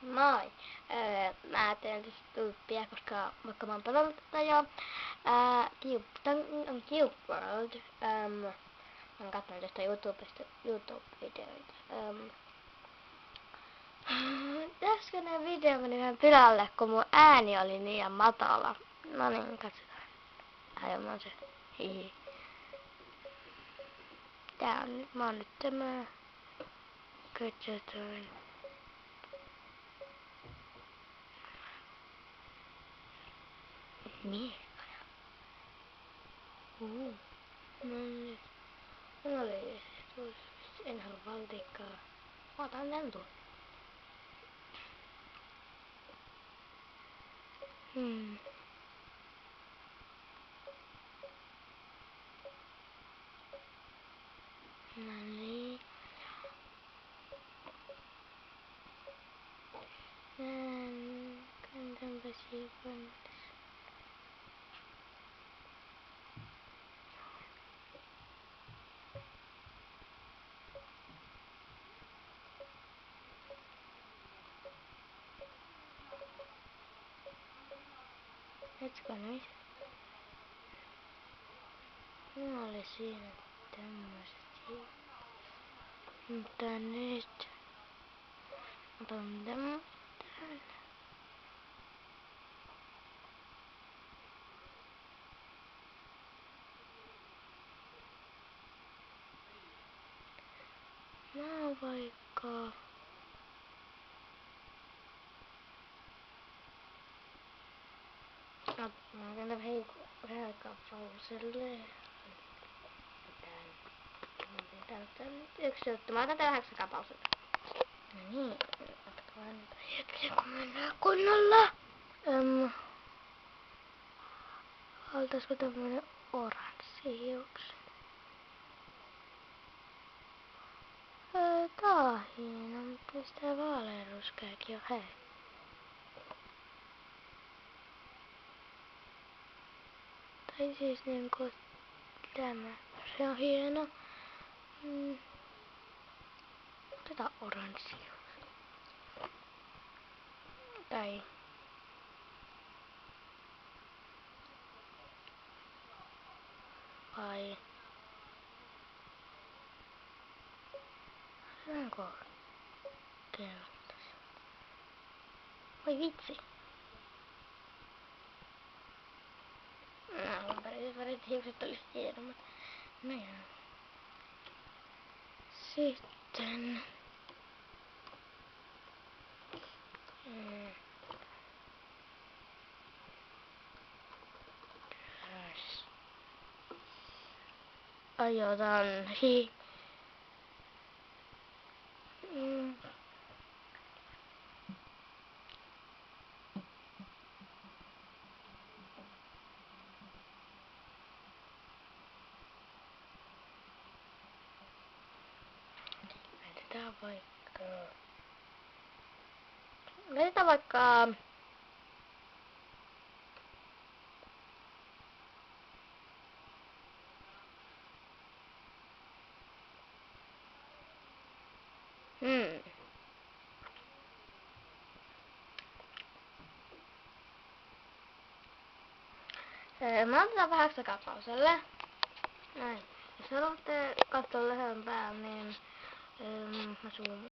Moi. Mä teen tästä tyyppiä, koska vaikka mä oon pelannut tätä jo. Tän on Cube World. Mä oon katsonut tästä YouTube-videoita. Äskeinen video meni vähän pilalle, kun mun ääni oli liian matala. No niin, katsotaan. Aivan se. Hihi. Tää on nyt, mä oon nyt tämä. Katsotaan. Miekkoja. No nyt. No oli en halua valtiikkaa. Mä otan tän tuon. No niin. Kantanpas hiukan. Hetken nyt. Mulla oli siinä tämmöset. Mutta nyt otan tämän. Mä oon vaikka mä otan vähän aikaa pauselle. Tää on nyt yksi juttu. Mä otan tää 8 aikaa pauselle. No niin, ottakaa nyt hetken kun mennään kunnolla. Oltaisko tämmönen oranssi hiuksi? Tahina, mutta mistä vaaleanruskaakin on hei. Tai siis niinku tämä. Se on hieno. Otetaan oranssi. Tai vai saanko keltaisen? Voi vitsi. Värit hiukset olisi hienommat. No joo. Sitten ajotaan laitetaan vaikka mä otetaan vähän aikaa pauselle. Näin. Jos haluatte katsoa lähempää, niin mä zoomaan.